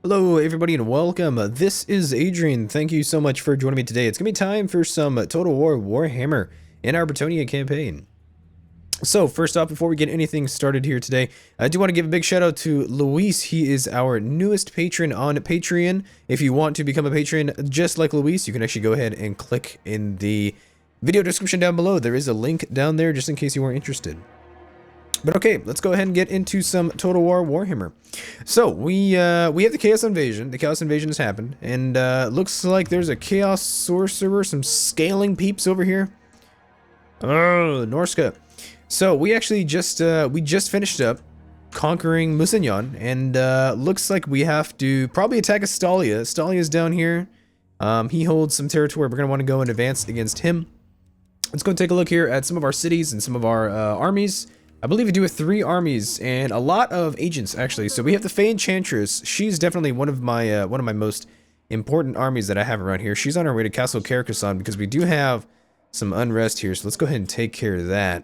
Hello everybody and welcome. This is Adrian. Thank you so much for joining me today. It's gonna be time for some Total War Warhammer in our Bretonnia campaign. So first off, before we get anything started here today, I do want to give a big shout out to Luis. He is our newest patron on Patreon. If you want to become a patron just like Luis, you can actually go ahead and click in the video description down below. There is a link down there just in case you weren't interested. But okay, let's go ahead and get into some Total War Warhammer. So we have the Chaos Invasion. The Chaos Invasion has happened, and looks like there's a Chaos Sorcerer, some scaling peeps over here. Oh, Norska. So we actually just finished up conquering Musignon, and looks like we have to probably attack Astalia. Astalia's down here. He holds some territory. We're gonna want to go and advance against him. Let's go and take a look here at some of our cities and some of our armies. I believe we do have 3 armies and a lot of agents actually. So we have the Fey Enchantress. She's definitely one of my most important armies that I have around here. She's on her way to Castle Carcassonne because we do have some unrest here. So let's go ahead and take care of that.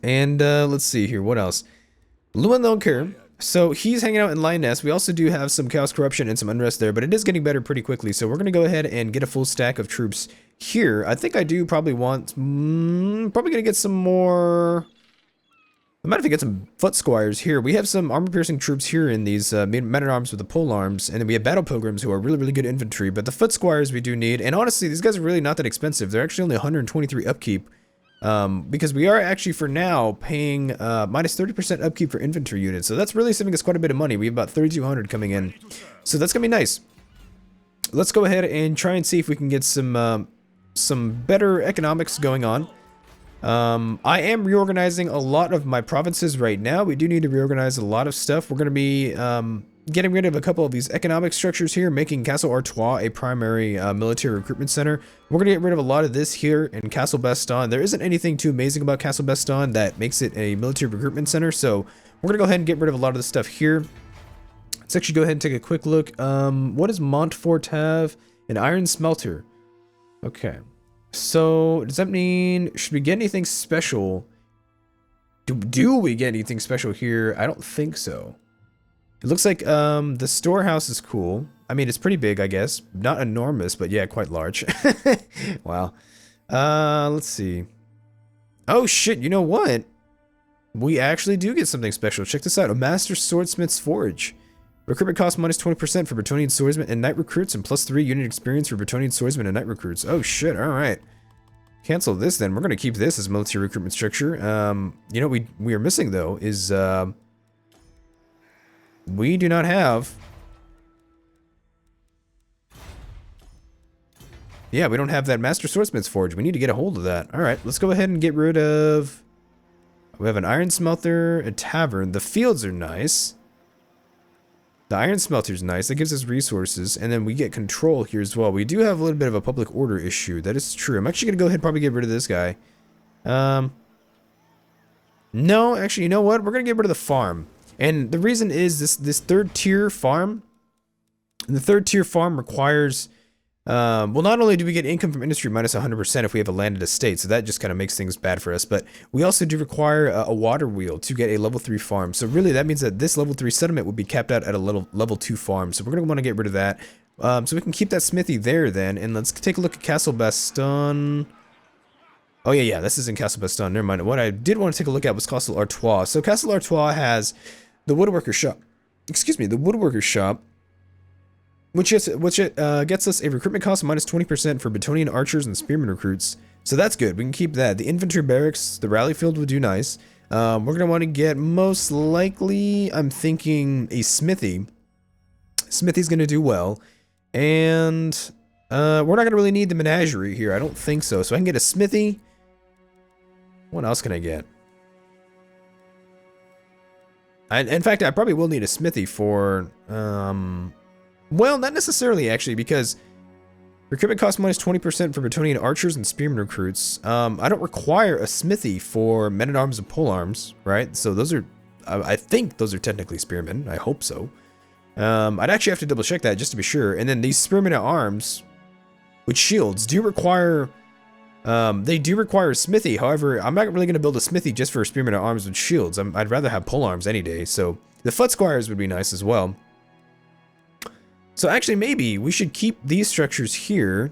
And let's see here, what else? Luan Lonker. So he's hanging out in Lioness. We also do have some Chaos Corruption and some unrest there, but it is getting better pretty quickly. So we're gonna go ahead and get a full stack of troops here. I think I do probably want, probably gonna get some more. I might have to get some foot squires here. We have some armor-piercing troops here in these men-at-arms with the pole arms, and then we have battle pilgrims who are really good infantry, but the foot squires we do need, and honestly, these guys are really not that expensive. They're actually only 123 upkeep, because we are actually, for now, paying minus 30% upkeep for infantry units, so that's really saving us quite a bit of money. We have about 3,200 coming in, so that's gonna be nice. Let's go ahead and try and see if we can get some better economics going on. I am reorganizing a lot of my provinces right now. We do need to reorganize a lot of stuff. We're going to be getting rid of a couple of these economic structures here, making Castle Artois a primary military recruitment center. We're going to get rid of a lot of this here in Castle Baston. There isn't anything too amazing about Castle Baston that makes it a military recruitment center, so we're going to go ahead and get rid of a lot of the stuff here. Let's actually go ahead and take a quick look. What does Montfort have? An iron smelter. Okay. So, does that mean, should we get anything special? Do we get anything special here? I don't think so. It looks like, the storehouse is cool. I mean, it's pretty big, I guess. Not enormous, but yeah, quite large. Wow. Let's see. Oh, shit, you know what? We actually do get something special. Check this out. A Master Swordsmith's Forge. Recruitment cost minus 20% for Bretonnian swordsmen and knight recruits, and plus 3 unit experience for Bretonnian swordsmen and knight recruits. Oh shit, alright. Cancel this then. We're gonna keep this as military recruitment structure. You know what we are missing though is we do not have. Yeah, we don't have that Master Swordsmith's Forge. We need to get a hold of that. Alright, let's go ahead and get rid of. We have an iron smelter, a tavern. The fields are nice. The iron smelter's nice. That gives us resources, and then we get control here as well. We do have a little bit of a public order issue. That is true. I'm actually gonna go ahead and probably get rid of this guy. No, actually, you know what? We're gonna get rid of the farm, and the reason is this third tier farm. And the third tier farm requires. Well, not only do we get income from industry minus 100% if we have a landed estate, so that just kind of makes things bad for us, but we also do require a water wheel to get a level 3 farm. So really that means that this level 3 settlement would be capped out at a level 2 farm. So we're going to want to get rid of that. So we can keep that smithy there then, and let's take a look at Castle Baston. Oh yeah, this is in Castle Baston. Never mind. What I did want to take a look at was Castle Artois. So Castle Artois has the woodworker shop. Excuse me, the woodworker shop. Which gets us a recruitment cost of minus 20% for Bretonnian archers and spearmen recruits. So that's good. We can keep that. The infantry barracks, the rally field would do nice. We're going to want to get most likely, I'm thinking, a smithy. Smithy's going to do well. And we're not going to really need the menagerie here. I don't think so. So I can get a smithy. What else can I get? In fact, I probably will need a smithy for... Well, not necessarily, actually, because recruitment cost minus 20% for Bretonnian archers and spearmen recruits. I don't require a smithy for men-at-arms and polearms, right? So those are, I think those are technically spearmen. I hope so. I'd actually have to double-check that just to be sure. And then these spearmen at arms with shields do require They do require a smithy. However, I'm not really going to build a smithy just for spearmen at arms with shields. I'd rather have polearms any day. So the foot squires would be nice as well. So actually, maybe we should keep these structures here.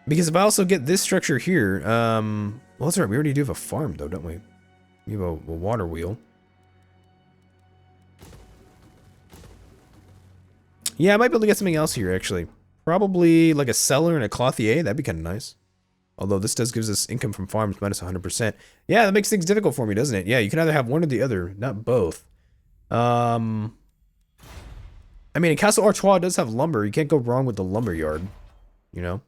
Because if I also get this structure here, well, that's right. We already do have a farm, though, don't we? We have a water wheel. Yeah, I might be able to get something else here, actually. Probably like a cellar and a clothier. That'd be kind of nice. Although this does gives us income from farms minus 100%. Yeah, that makes things difficult for me, doesn't it? Yeah, you can either have one or the other, not both. I mean, Castle Artois does have lumber. You can't go wrong with the lumber yard, you know?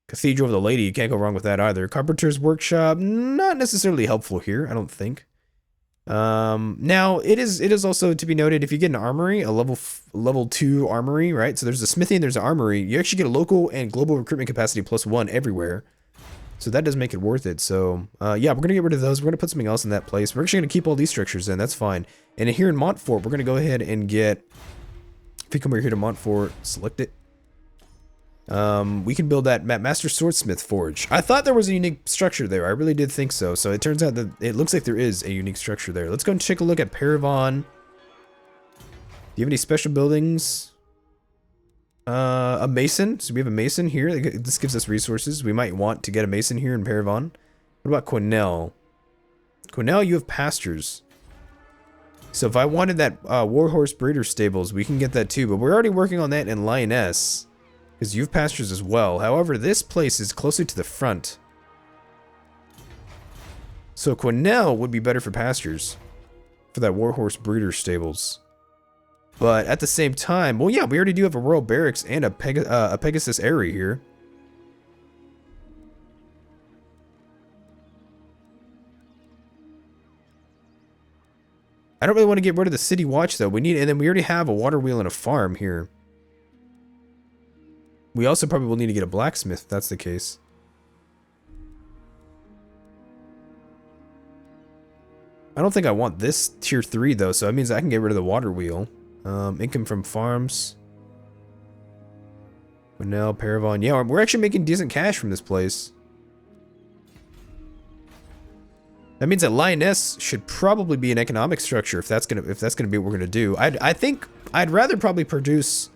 Cathedral of the Lady, you can't go wrong with that either. Carpenter's Workshop, not necessarily helpful here, I don't think. Now it is also to be noted, if you get an armory, a level 2 armory, right? So there's a smithy and there's an armory. You actually get a local and global recruitment capacity +1 everywhere. So that does make it worth it. So yeah, we're gonna get rid of those. We're gonna put something else in that place. We're actually gonna keep all these structures in. That's fine. And here in Montfort, we're gonna go ahead and get. If you come over here to Montfort, select it. We can build that Master Swordsmith Forge. I thought there was a unique structure there. I really did think so. So it turns out that it looks like there is a unique structure there. Let's go and take a look at Paravon. Do you have any special buildings? A mason. So we have a mason here. This gives us resources. We might want to get a mason here in Paravon. What about Quesnel? Quesnel, you have pastures. So if I wanted that Warhorse Breeder Stables, we can get that too. But we're already working on that in Lioness. Because you have pastures as well. However, this place is closer to the front. So Quesnel would be better for pastures. For that Warhorse Breeder Stables. But at the same time, well, yeah, we already do have a Royal Barracks and a Pegasus Eyrie here. I don't really want to get rid of the City Watch, though. We need, and then we already have a water wheel and a farm here. We also probably will need to get a blacksmith if that's the case. I don't think I want this tier 3 though, so that means I can get rid of the water wheel. Income from farms. Quesnel, Paravon. Yeah, we're actually making decent cash from this place. That means that Lioness should probably be an economic structure if that's gonna be what we're gonna do. I think I'd rather probably produce.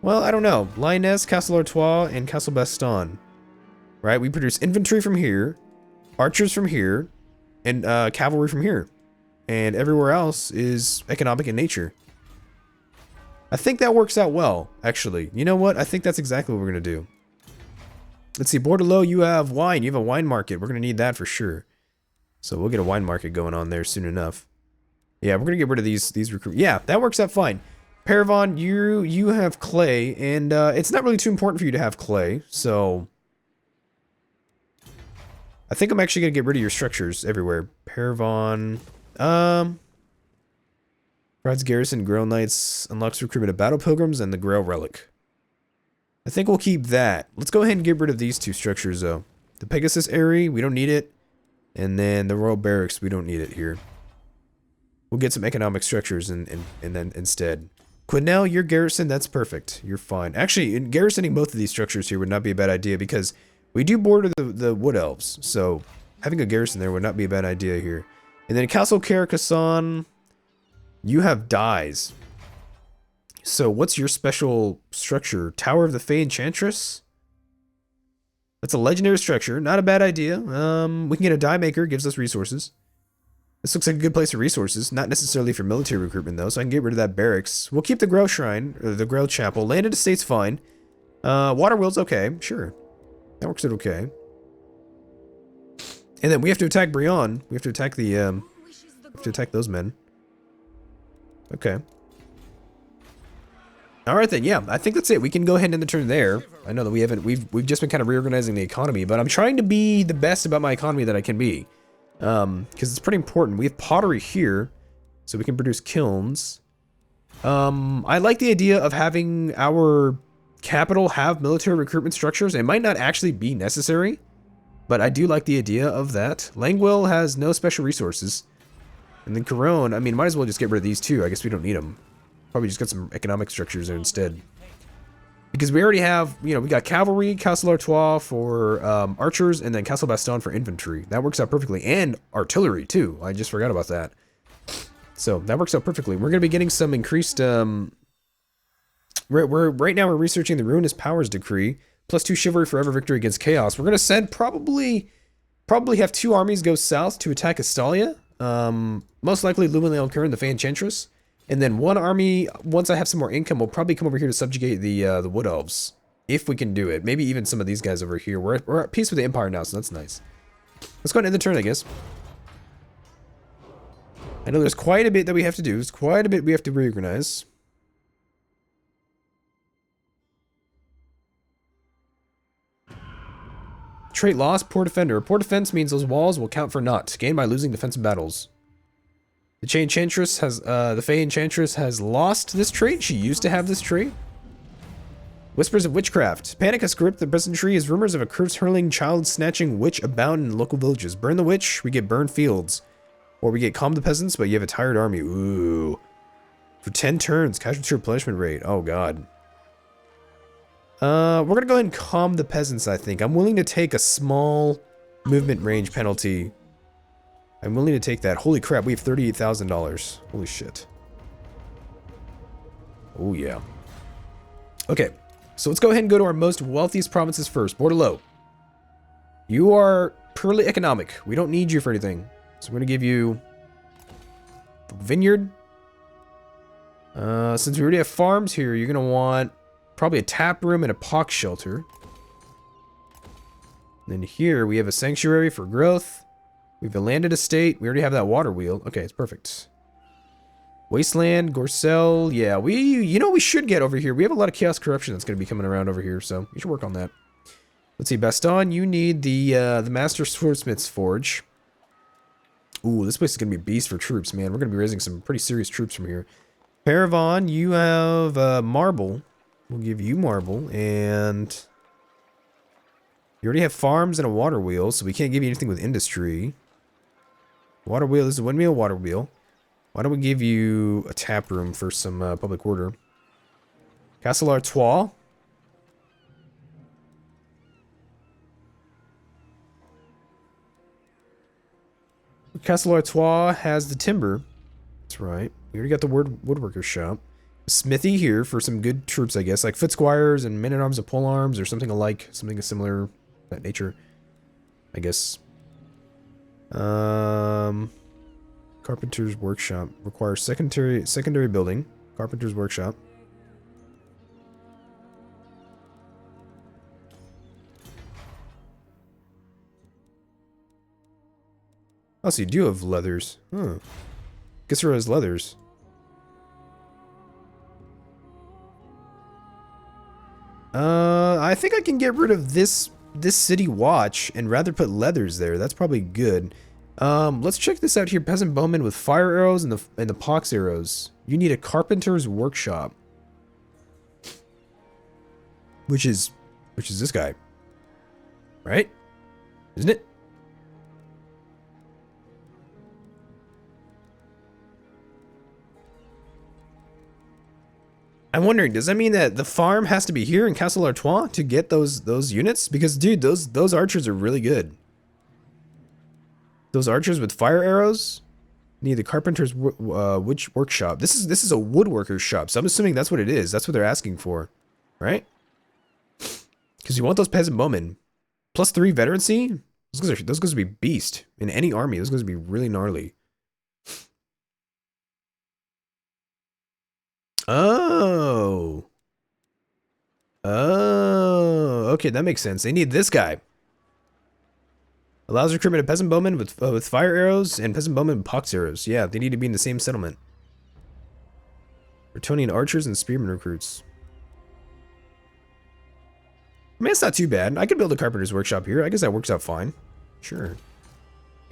Well, I don't know. Lioness, Castle Artois, and Castle Baston. Right? We produce infantry from here, archers from here, and cavalry from here. And everywhere else is economic in nature. I think that works out well, actually. You know what? I think that's exactly what we're going to do. Let's see. Bordelot, you have wine. You have a wine market. We're going to need that for sure. So we'll get a wine market going on there soon enough. Yeah, we're going to get rid of these recruits. Yeah, that works out fine. Paravon, you have clay, and it's not really too important for you to have clay, so I think I'm actually gonna get rid of your structures everywhere. Paravon, Rod's Garrison, Grail Knights, unlocks recruitment of Battle Pilgrims, and the Grail Relic. I think we'll keep that. Let's go ahead and get rid of these two structures, though. The Pegasus Eyrie, we don't need it, and then the Royal Barracks, we don't need it here. We'll get some economic structures and then instead. Quesnel, your garrison, that's perfect. You're fine. Actually, garrisoning both of these structures here would not be a bad idea because we do border the Wood Elves, so having a garrison there would not be a bad idea here. And then Castle Carcassonne, you have dyes. So what's your special structure? Tower of the Fey Enchantress? That's a legendary structure. Not a bad idea. We can get a dye maker, gives us resources. This looks like a good place for resources, not necessarily for military recruitment though, so I can get rid of that barracks. We'll keep the Grail Shrine, or the Grail Chapel. Landed Estate's fine. Water Wheel's okay, sure. That works out okay. And then we have to attack Brion. We have to attack the, we have to attack those men. Okay. Alright then, yeah, I think that's it. We can go ahead and end the turn there. I know that we've just been kind of reorganizing the economy, but I'm trying to be the best about my economy that I can be. Because it's pretty important. We have pottery here, so we can produce kilns. I like the idea of having our capital have military recruitment structures. It might not actually be necessary, but I do like the idea of that. Langwell has no special resources. And then Corone, I mean, might as well just get rid of these two. I guess we don't need them. Probably just get some economic structures there instead. Because we already have, you know, we got cavalry, Castle Artois for archers, and then Castle Baston for infantry. That works out perfectly. And artillery, too. I just forgot about that. So that works out perfectly. We're going to be getting some increased... right now we're researching the Ruinous Powers Decree. +2 Chivalry Forever Victory against Chaos. We're going to send probably have 2 armies go south to attack Astalia. Most likely Lumen Leon and the Fey Enchantress. And then 1 army, once I have some more income, will probably come over here to subjugate the Wood Elves. If we can do it. Maybe even some of these guys over here. We're at peace with the Empire now, so that's nice. Let's go ahead and end the turn, I guess. I know there's quite a bit that we have to do. There's quite a bit we have to reorganize. Trait loss, poor defender. Poor defense means those walls will count for naught, gained by losing defensive battles. The Fey Enchantress has lost this trait. She used to have this trait. Whispers of Witchcraft. Panic has gripped the peasantry as rumors of a curse-hurling, child-snatching witch abound in local villages. Burn the witch, we get burned fields. Or we get calm the peasants, but you have a tired army. Ooh. For 10 turns, casualty replenishment rate. Oh, God. We're going to go ahead and calm the peasants, I think. I'm willing to take a small movement range penalty. I'm willing to take that. Holy crap, we have $38,000. Holy shit. Oh, yeah. Okay, so let's go ahead and go to our most wealthiest provinces first. Bordelot. You are purely economic. We don't need you for anything. So we're going to give you a vineyard. Since we already have farms here, you're going to want probably a tap room and a pox shelter. And then here we have a sanctuary for growth. We have a landed estate. We already have that water wheel. Okay, it's perfect. Wasteland, Gorcel. Yeah, you know we should get over here. We have a lot of chaos corruption that's going to be coming around over here, so you should work on that. Let's see, Baston, you need the Master Swordsmith's Forge. Ooh, this place is going to be a beast for troops, man. We're going to be raising some pretty serious troops from here. Paravon, you have marble. We'll give you marble, and you already have farms and a water wheel, so we can't give you anything with industry. Water wheel, this is a windmill, water wheel. Why don't we give you a tap room for some public order? Castle Artois. Castle Artois has the timber. That's right. We already got the woodworker shop. Smithy here for some good troops, I guess. Like foot squires and men-at-arms of polearms or something alike. Something similar that nature, I guess. Carpenter's workshop. Requires secondary building. Carpenter's workshop. Oh, so you do have leathers. Huh. Gisera has leathers. I think I can get rid of this city watch and rather put leathers there. That's probably good. Let's check this out here. Peasant bowman with fire arrows and the pox arrows. You need a carpenter's workshop. Which is this guy. Right? Isn't it? I'm wondering, does that mean that the farm has to be here in Castle Artois to get those units? Because, dude, those archers are really good. Those archers with fire arrows need the carpenter's workshop. This is a woodworker's shop, so I'm assuming that's what it is. That's what they're asking for, right? Because you want those peasant bowmen. +3 veterancy? Those guys would be beast. In any army, those guys would be really gnarly. Oh. Oh. Okay, that makes sense. They need this guy. Allows recruitment of peasant bowmen with fire arrows and peasant bowmen with pox arrows. Yeah, they need to be in the same settlement. Bretonnian archers and spearmen recruits. I mean, it's not too bad. I could build a carpenter's workshop here. I guess that works out fine. Sure.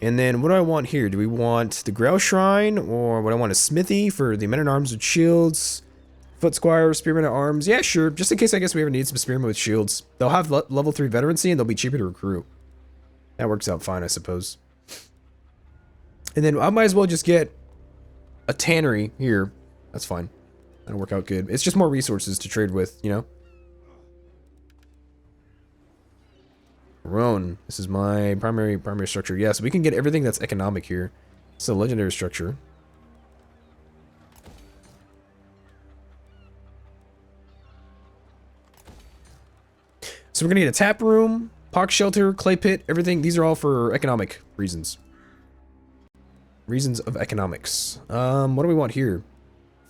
And then what do I want here? Do we want the Grail Shrine, or what I want a smithy for the men-at-arms with shields? Foot squire, spearmen at arms. Yeah, sure. Just in case I guess we ever need some spearmen with shields. They'll have level 3 veterancy and they'll be cheaper to recruit. That works out fine, I suppose. And then I might as well just get a tannery here. That's fine. That'll work out good. It's just more resources to trade with, you know? Roan. This is my primary structure. Yes, we can get everything that's economic here. It's a legendary structure. So we're gonna get a tap room, pox shelter, clay pit, everything. These are all for economic reasons. Reasons of economics. What do we want here?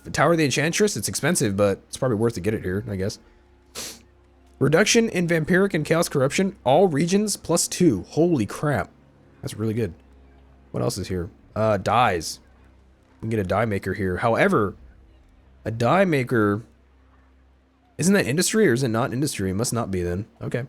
The Tower of the Enchantress, it's expensive, but it's probably worth to get it here, I guess. Reduction in vampiric and chaos corruption, all regions +2. Holy crap. That's really good. What else is here? Dyes. We can get a dye maker here. However, a dye maker, isn't that industry or is it not industry? It must not be then. Okay.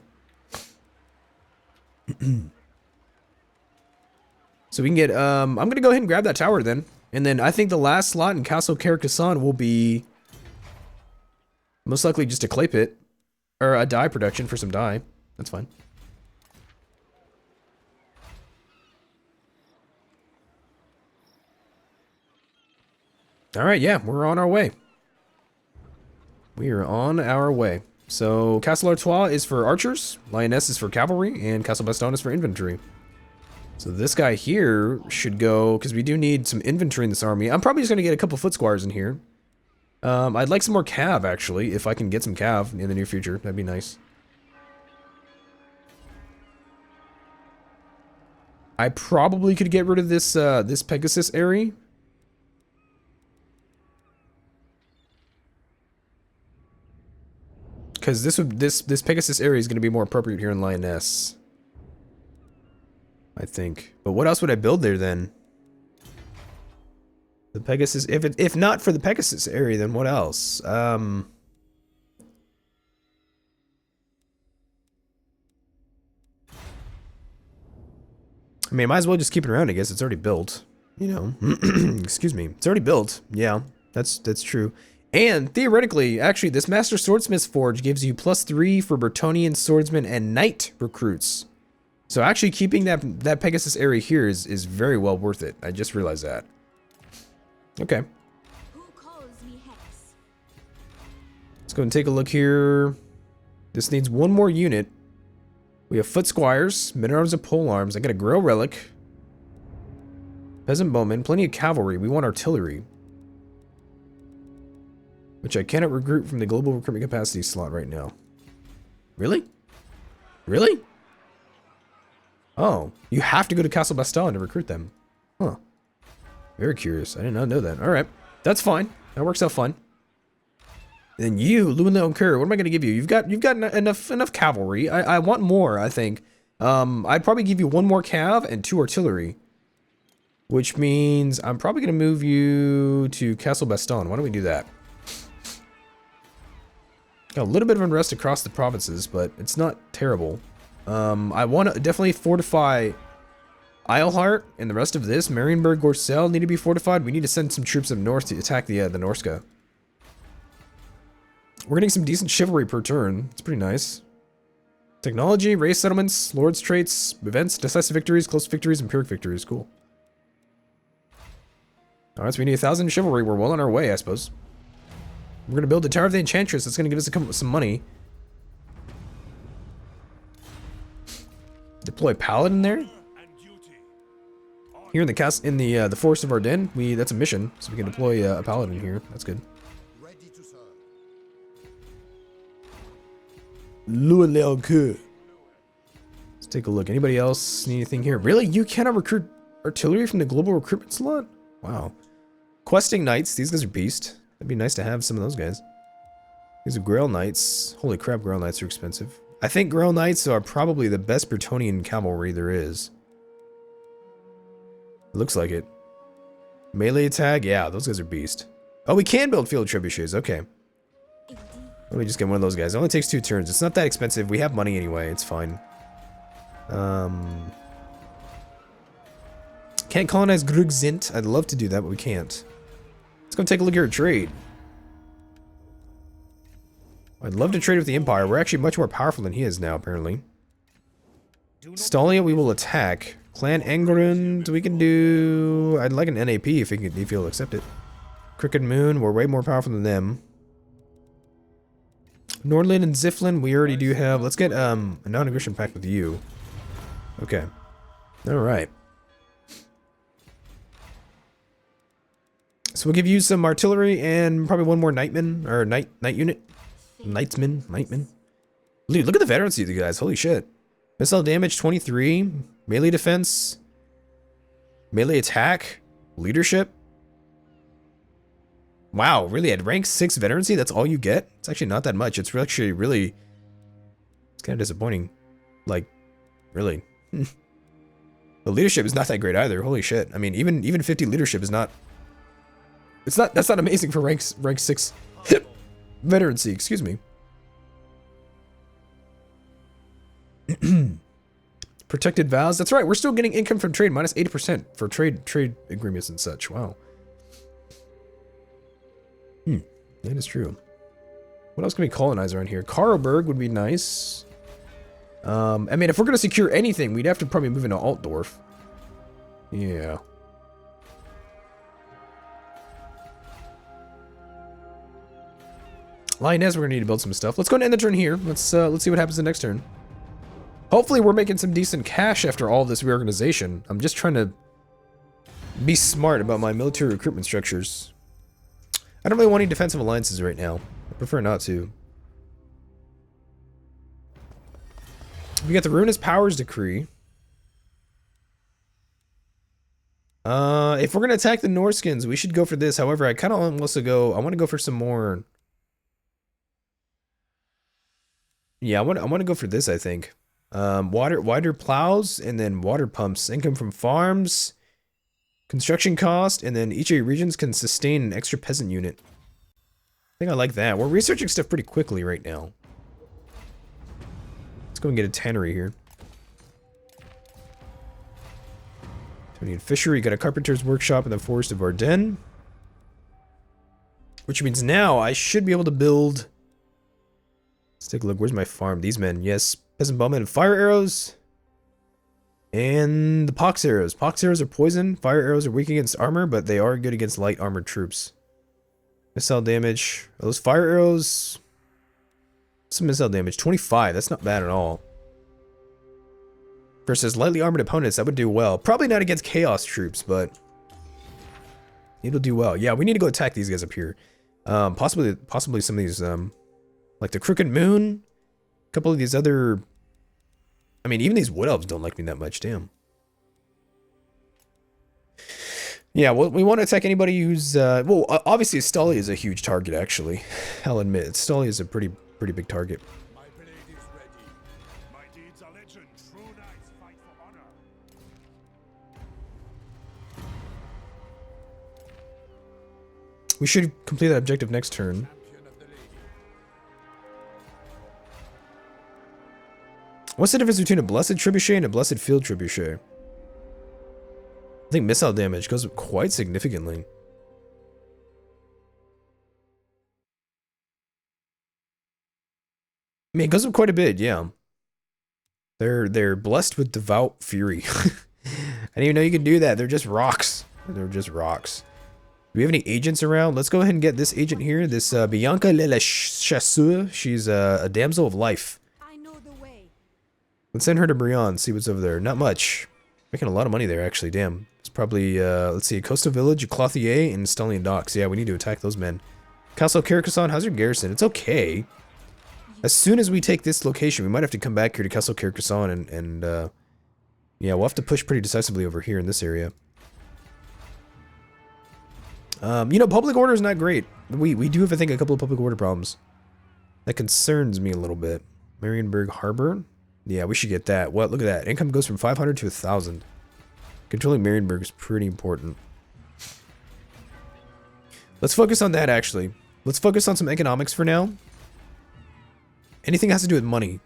So we can get, I'm going to go ahead and grab that tower then. And then I think the last slot in Castle Carcassonne will be most likely just a clay pit. Or a dye production for some dye. That's fine. Alright, yeah, we're on our way. We are on our way. So, Castle Artois is for archers, Lioness is for cavalry, and Castle Baston is for infantry. So this guy here should go, because we do need some infantry in this army. I'm probably just going to get a couple foot squires in here. I'd like some more cav, actually, if I can get some cav in the near future. That'd be nice. I probably could get rid of this, this Pegasus area. Because this Pegasus area is going to be more appropriate here in Lioness. I think. But what else would I build there, then? The Pegasus, if not for the Pegasus area, then what else? I mean, I might as well just keep it around, I guess. It's already built. You know. Excuse me. It's already built. Yeah, that's true. And theoretically, actually, this Master Swordsmith's Forge gives you +3 for Bretonnian swordsmen and knight recruits. So actually keeping that Pegasus area here is very well worth it. I just realized that. Okay. Let's go and take a look here. This needs one more unit. We have foot squires, men at arms and pole arms. I got a Grail relic, peasant bowmen, plenty of cavalry. We want artillery, which I cannot recruit from the global recruitment capacity slot right now. Really? Really? Oh, you have to go to Castle Baston to recruit them. Huh. Very curious. I did not know that. All right, that's fine. That works out fine. And then you, Lewin Leon Kerr, what am I going to give you? You've got enough cavalry. I want more, I think. I'd probably give you one more cav and 2 artillery, which means I'm probably going to move you to Castle Baston. Why don't we do that? Got a little bit of unrest across the provinces, but it's not terrible. I want to definitely fortify Isleheart and the rest of this. Marienburg, Gorsel need to be fortified. We need to send some troops up north to attack the Norska. We're getting some decent chivalry per turn. It's pretty nice. Technology, race settlements, lords traits, events, decisive victories, close victories, and pyrrhic victories. Cool. Alright, so we need 1,000 chivalry. We're well on our way, I suppose. We're going to build the Tower of the Enchantress. That's going to give us some money. Deploy Paladin there. Here in the cast in the Forest of Ardennes, that's a mission, so we can deploy a Paladin here. That's good. Let's take a look. Anybody else need anything here? Really? You cannot recruit artillery from the global recruitment slot? Wow. Questing Knights. These guys are beast. That'd be nice to have some of those guys. These are Grail Knights. Holy crap, Grail Knights are expensive. I think Grail Knights are probably the best Bretonnian cavalry there is. Looks like it. Melee attack? Yeah, those guys are beast. Oh, we can build field trebuchets. Okay. Let me just get one of those guys. It only takes 2 turns. It's not that expensive. We have money anyway. It's fine. Can't colonize Grugzint. I'd love to do that, but we can't. Let's go take a look at our trade. I'd love to trade with the Empire. We're actually much more powerful than he is now, apparently. Stalia, we will attack. Clan Angrund, we can do... I'd like an NAP if he'll accept it. Crooked Moon, we're way more powerful than them. Nordland and Ziflin, we already do have... Let's get a non-aggression pact with you. Okay. Alright. So we'll give you some artillery and probably one more knightman, or knight unit. Knightman. Dude, look at the veterancy of the guys. Holy shit. Missile damage 23. Melee defense. Melee attack. Leadership. Wow, really? At rank 6 veterancy, that's all you get? It's actually not that much. It's actually really... It's kind of disappointing. Like, really. The leadership is not that great either. Holy shit. I mean, even 50 leadership is not... That's not amazing for rank 6 veterancy, excuse me. Protected vows. That's right. We're still getting income from trade, minus 80% for trade agreements and such. Wow. That is true. What else can we colonize around here? Karlberg would be nice. I mean, if we're gonna secure anything, we'd have to probably move into Altdorf. Yeah. Lioness, we're gonna need to build some stuff. Let's go and end the turn here. Let's see what happens the next turn. Hopefully we're making some decent cash after all this reorganization. I'm just trying to be smart about my military recruitment structures. I don't really want any defensive alliances right now. I prefer not to. We got the Ruinous Powers Decree. If we're gonna attack the Norskins, we should go for this. However, I kind of want to go. I want to go for some more. Yeah, I want to go for this. I think. Wider plows and then water pumps. Income from farms. Construction cost, and then each of your regions can sustain an extra peasant unit. I think I like that. We're researching stuff pretty quickly right now. Let's go and get a tannery here. So we need fishery, got a carpenter's workshop in the forest of Ardennes. Which means now I should be able to build... Let's take a look. Where's my farm? These men. Yes. Peasant bowmen and fire arrows. And the pox arrows. Pox arrows are poison. Fire arrows are weak against armor, but they are good against light armored troops. Missile damage. Are those fire arrows? Some missile damage. 25. That's not bad at all. Versus lightly armored opponents, that would do well. Probably not against chaos troops, but it'll do well. Yeah, we need to go attack these guys up here. Possibly some of these, like the Crooked Moon. A couple of these other... I mean, even these wood elves don't like me that much, damn. Yeah, well, we want to attack anybody who's, well, obviously Stali is a huge target, actually. I'll admit, Stali is a pretty big target. My blade is ready. My deeds are legend. True knights fight for honor. We should complete that objective next turn. Champion of the lady. What's the difference between a blessed trebuchet and a blessed field trebuchet? I think missile damage goes up quite significantly. I mean, it goes up quite a bit, yeah. They're blessed with devout fury. I didn't even know you could do that. They're just rocks. They're just rocks. Do we have any agents around? Let's go ahead and get this agent here. This Bianca le Chasseur. She's a damsel of life. I know the way. Let's send her to Brion, see what's over there. Not much. Making a lot of money there, actually. Damn. It's probably, let's see, Coastal Village, Clothier, and Stellian Docks. Yeah, we need to attack those men. Castle Carcassonne, how's your garrison? It's okay. As soon as we take this location, we might have to come back here to Castle Carcassonne and yeah, we'll have to push pretty decisively over here in this area. You know, public order is not great. We do have, I think, a couple of public order problems. That concerns me a little bit. Marienburg Harbor. Yeah, we should get that. What? Look at that. Income goes from 500 to 1,000. Controlling Marienburg is pretty important. Let's focus on that, actually. Let's focus on some economics for now. Anything that has to do with money.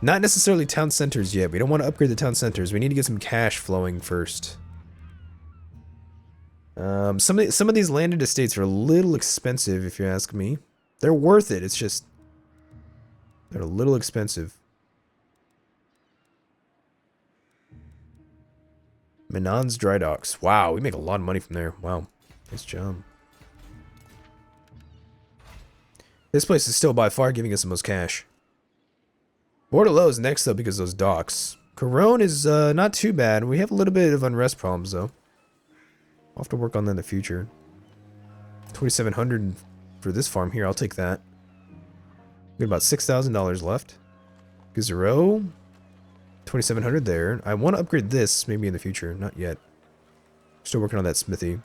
Not necessarily town centers yet. We don't want to upgrade the town centers. We need to get some cash flowing first. Some of these landed estates are a little expensive, if you ask me. They're worth it. It's just they're a little expensive. Menon's Dry Docks. Wow, we make a lot of money from there. Wow, nice job. This place is still by far giving us the most cash. Bordelot is next though because of those docks. Corone is not too bad. We have a little bit of unrest problems though. I'll have to work on that in the future. 2,700 for this farm here. I'll take that. We got about $6,000 left. Gazero, 2,700 there. I want to upgrade this maybe in the future. Not yet. Still working on that smithy.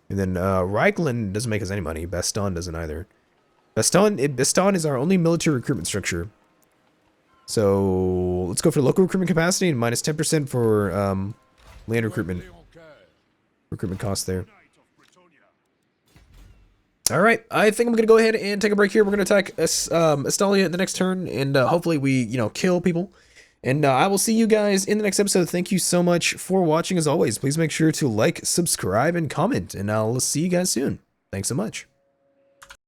And then Reichland doesn't make us any money. Baston doesn't either. Baston is our only military recruitment structure. So let's go for local recruitment capacity and minus 10% for land recruitment. Recruitment costs there. Alright, I think I'm going to go ahead and take a break here. We're going to attack Estalia in the next turn, and hopefully we, kill people. And I will see you guys in the next episode. Thank you so much for watching as always. Please make sure to like, subscribe, and comment, and I'll see you guys soon. Thanks so much.